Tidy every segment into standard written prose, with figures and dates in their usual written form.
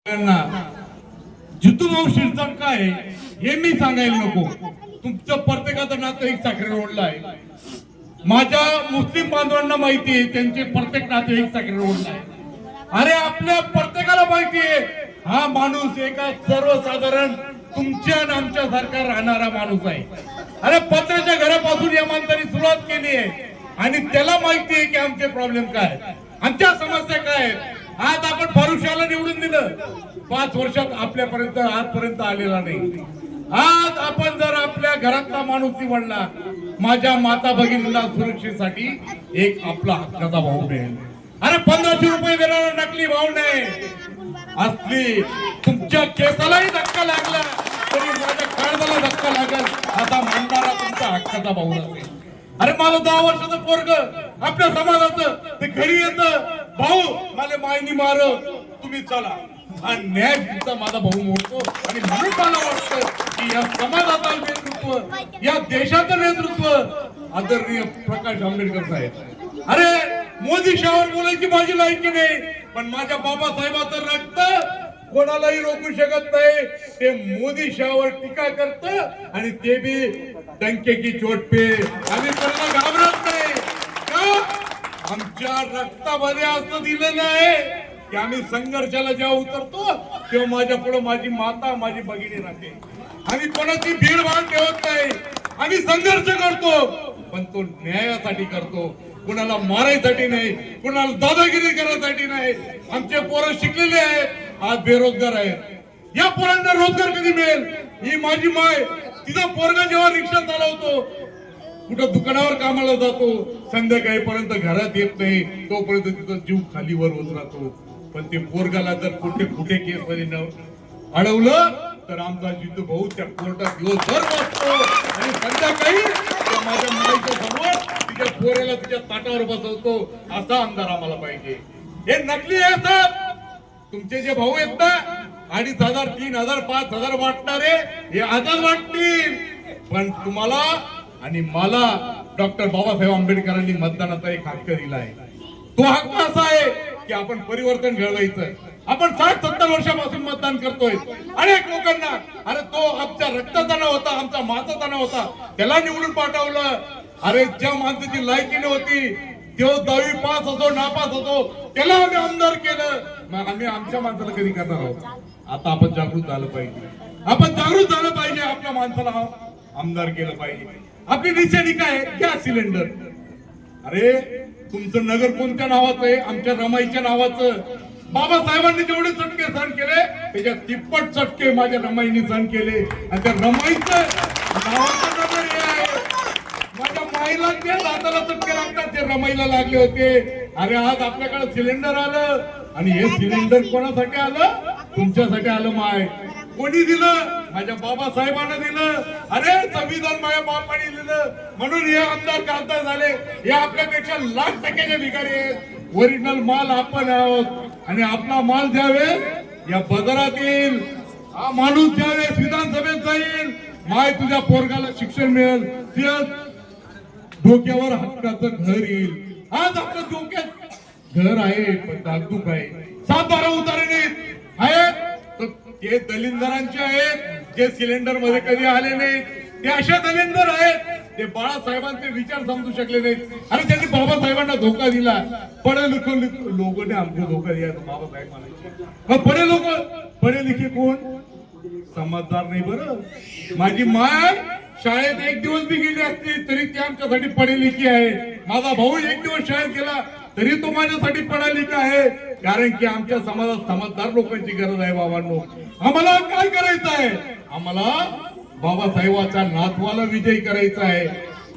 जितू भाऊ शिरसाट काय हे मी सांगायला नको. तुमचं प्रत्येकाचं नातं एक साखरे रोडला आहे. माझ्या मुस्लिम बांधवांना माहिती आहे त्यांचे प्रत्येक नाते एक साखरे रोडला आहे. अरे आपल्या प्रत्येकाला माहिती आहे हा माणूस एका सर्वसाधारण तुमच्या आणि आमच्या सारखा राहणारा माणूस आहे. अरे पत्राच्या घरापासून या माणसाने सुरुवात केली आहे आणि त्याला माहिती आहे की आमचे प्रॉब्लेम काय, आमच्या समस्या काय आहेत. आज आपण फारुशाला निवडून दिलं, 5 वर्षात आपल्यापर्यंत आजपर्यंत आलेला नाही. आज आपण जर आपल्या घरातला माणूस निवडला, माझ्या माता भगिनींना सुरक्षेसाठी एक आपला हक्काचा भाऊ मिळेल. अरे 1500 रुपये देणारा नकली भाऊ नाही असली तुमच्या केसालाही धक्का लागला तरी माझ्या काळजाला धक्का लागल असा मानणारा तुमचा हक्काचा भाऊ असेल. अरे माझं 10 वर्षाचं पोरग आपल्या समाजाचं ते घरी येतं, भाऊ मला मायनी मार तुम्ही चला, हा न्याय तुमचा माझा भाऊ मोडतो. आणि म्हणून मला वाटतं की या समाजाचं नेतृत्व, या देशाचं नेतृत्व आदरणीय प्रकाश आंबेडकर साहेब. अरे मोदी शाहवर बोलायची माझी लायकी नाही, पण माझ्या बाबासाहेबाचं रक्त कोणालाही रोखू शकत नाही. ते मोदी शाहवर टीका करत आणि ते बी डंके की चोट पे. आम्ही कोणाला घाबरत नाही का, आमच्या रक्तामध्ये असं दिलेलं आहे की आम्ही संघर्षाला जेव्हा उतरतो तेव्हा माझ्या पुढे माझी माता माझी भगिनी राहते. आम्ही कोणाची भीडभाड ठेवत नाही, आम्ही संघर्ष करतो पण तो न्यायासाठी करतो, कुणाला मारायसाठी नाही, कुणाला दादागिरी करण्यासाठी नाही. आमचे पोरं शिकलेले आहेत, आज बेरोजगार आहेत. या पोरांना रोजगार कधी मिळेल. ही माझी माय, तिचा पोरगा जेव्हा रिक्षा चालवतो, कुठं दुकानावर कामाला जातो, संध्याकाळीपर्यंत घरात येत नाही, तोपर्यंत तिचा जीव खालीवर होत राहतो. पण ते पोरगाला जर कुठे केस मध्ये अडवलं तर आमचा जितू भाऊ त्या कोर्टात दिवसभर बसतो आणि संध्याकाळी माझ्या मुलाच्या समोर तिच्या पोरेला तिच्या ताटावर बसवतो. असा आमदार आम्हाला पाहिजे. हे नकली आहे साहेब. तुमचे जे भाऊ आहेत ना 2500, 3000, 5000 वाटणारे हे आजच वाटतील, पण तुम्हाला आणि मला डॉक्टर बाबासाहेब आंबेडकरांनी मतदानाचा एक हक्क दिला आहे. तो हक्क असा आहे की आपण परिवर्तन घडवायचं. आपण 60-70 वर्षापासून मतदान करतोय अनेक लोकांना. अरे तो आमच्या रक्ताचा नव्हता, आमचा माताचा नव्हता, त्याला निवडून पाठवलं. अरे ज्या माणसाची लायकी नव्हती, तो 10वी पास असो नापास असो, त्याला आम्ही आमदार केलं. मग आम्ही आमच्या माणसाला कधी करणार आहोत. आता आपण जागृत झालं पाहिजे, आपण जागृत झालं पाहिजे. आपल्या माणसाला आमदार केलं पाहिजे. आपली निशाणी काय, गॅस सिलेंडर. अरे तुमचं नगर कोणत्या नावाचं आहे, आमच्या रमाईच्या नावाचं. बाबासाहेबांनी जेवढे चटके सहन केले त्याच्या तिप्पट चटके माझ्या रमाईने सहन केले. आणि त्या रमाईचं नावाचं नगर हे आहे. माझ्या माईला ते दादाला चटके लागतात, ते रमाईला लागले होते. अरे आज आपल्याकडे सिलेंडर आलं आणि हे सिलेंडर कोणासाठी आलं, तुमच्यासाठी आलं. माय कोणी दिलं, माझ्या बाबासाहेबांना दिलं. अरे संविधान माझ्या बापाने दिलं म्हणून हे आमदार खासदार झाले. हे आपल्यापेक्षा लाख टक्क्याचे भिकारी आहेत. ओरिजिनल माल आपण आहोत आणि आपला माल ज्यावेळेस या बाजारात येईल, हा माणूस ज्यावेळेस विधानसभेत जाईल, माय तुझ्या पोरगाला शिक्षण मिळेल, डोक्यावर हक्काचं घर येईल. आज आपल्या डोक्यात घर आहे पण दागदुख आहे. 7-12 उतारे आहेत ते दलिंदरांचे आहेत, जे सिलेंडर मध्ये कधी आले नाहीत. ते अशा दलिंदर आहेत ते बाळासाहेबांचे विचार समजू शकले नाहीत. आणि त्यांनी बाबासाहेबांना धोका दिला. पढे लिखे लोकांनी आमचा धोका दिला बाबासाहेब म्हणायचे. मग पढे लिखे कोण, समजदार नाही. बरं माझी माय शाळेत एक दिवस बी गेली असती तरी ती आमच्यासाठी पढे लिखी आहे. माझा भाऊ एक दिवस शाळेत गेला तरी तो माझ्यासाठी पढा लिखा आहे. कारण की आमच्या समाजात समजदार लोकांची गरज आहे. बाबांनो आम्हाला काय करायचं आहे, आम्हाला बाबासाहेबांच्या नातवाला विजयी करायचा आहे.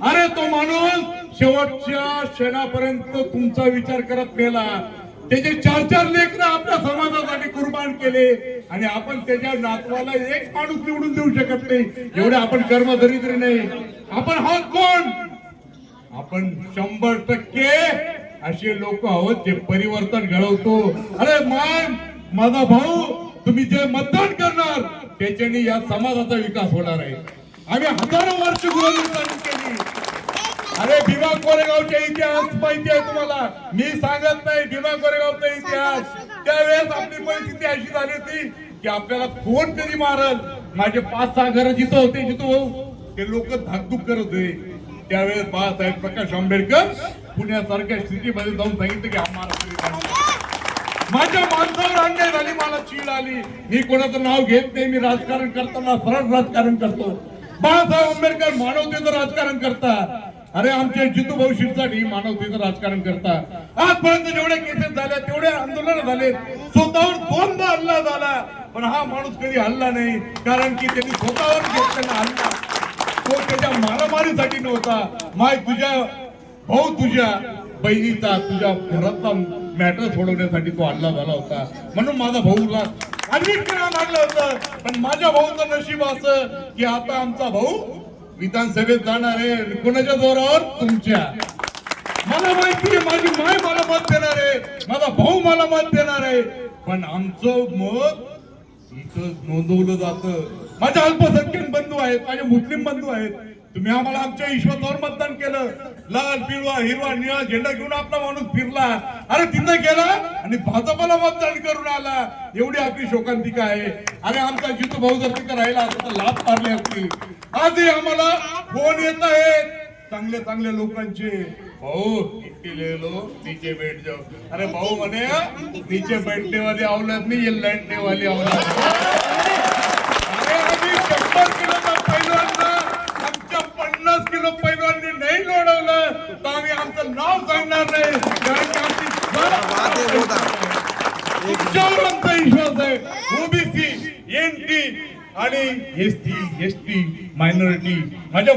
अरे तो माणूस शेवटच्या क्षणापर्यंत तुमचा विचार करत गेला. त्याचे 4-4 लेकरं आपल्या समाजासाठी कुर्बान केले आणि आपण त्याच्या नातवाला एक माणूस निवडून देऊ शकत नाही. एवढे आपण कर्मदरिद्री नाही. आपण आहोत कोण, आपण 100% असे लोक आहोत जे परिवर्तन घडवतो. अरे माझा भाऊ, तुम्ही जे मतदान करणार त्याच्याने या समाजाचा विकास होणार आहे. आम्ही हजारो वर्ष गृहनिर्माण केली. अरे भीमा कोरेगावचा इतिहास माहिती आहे तुम्हाला, मी सांगत नाही. भीमा कोरेगावचा इतिहास त्यावेळेस आपली परिस्थिती अशी झाली होती की आपल्याला कोण कधी मारल. माझे 5-6 घर जिथं होते जिथं ते लोक धाकधूक करत होते. त्यावेळेस बाळासाहेब प्रकाश आंबेडकर पुण्यासारख्या स्थितीमध्ये जाऊन सांगितलं की आम्हाला माझ्या माणसावर अन्याय झाली, मला चीड आली. मी कोणाचं नाव घेत नाही, मी राजकारण करताना सरळ राजकारण करतो. बाळासाहेब आंबेडकर मानवतेचं राजकारण करतात. अरे आमचे जितूभाऊ शिरसाट मानवतेचं राजकारण करतात. आजपर्यंत जेवढे केसेस झाले तेवढे आंदोलन झाले, स्वतःवर 2दा हल्ला झाला, पण हा माणूस कधी हल्ला नाही. कारण की त्यांनी स्वतःवर घेतलेला हल्ला तो त्याच्या मारामारीसाठी नव्हता. माय तुझ्या भाऊ तुझ्या बहिणीचा तुझ्या घरातला मॅटर सोडवण्यासाठी तो हल्ला झाला होता. म्हणून माझा भाऊला आंबेडकरांना मारलं होतं. पण माझ्या भाऊचं नशीब असं की आता आमचा भाऊ विधानसभेत जाणार आहे. कोणाच्या जोरावर? तुमच्या. मला माहिती आहे माझी माय मला मत देणार आहे, माझा भाऊ मला मत देणार आहे, पण आमचं मत इथं नोंदवलं जातं. माझे अल्पसंख्याक बंधू आहेत, माझे मुस्लिम बंधू आहेत. तुम्ही आम्हाला आमच्या विश्वासावर मतदान केलं. लाल पिवळा हिरवा निळा झेंडा घेऊन आपला माणूस फिरला. अरे तिथं गेला आणि भाजपला मतदान करून आला. एवढी आपली शोकांतिका आहे. अरे आमचा जितू भाऊ जर तिथं राहिला असता तर लाभ पारले असतील. आजही आम्हाला फोन येत आहेत चांगले चांगले लोकांचे, भाऊ इतके ले लो नीचे बैठ जाओ. अरे भाऊ म्हणे नीचे बैठने वाली औलाद नहीं, ये लड़ने वाली औलाद. अरे आम्ही 100 किलोचा पैलवान आमच्या 50 किलो पैलवानने नाही लढवलं तर आम्ही आमचं नाव सांगणार नाही. कारण की आमची तुमच्यावर आमचा विश्वास आहे. ओबीसी, एनटी आणि एसटी मायनॉरिटी माझ्या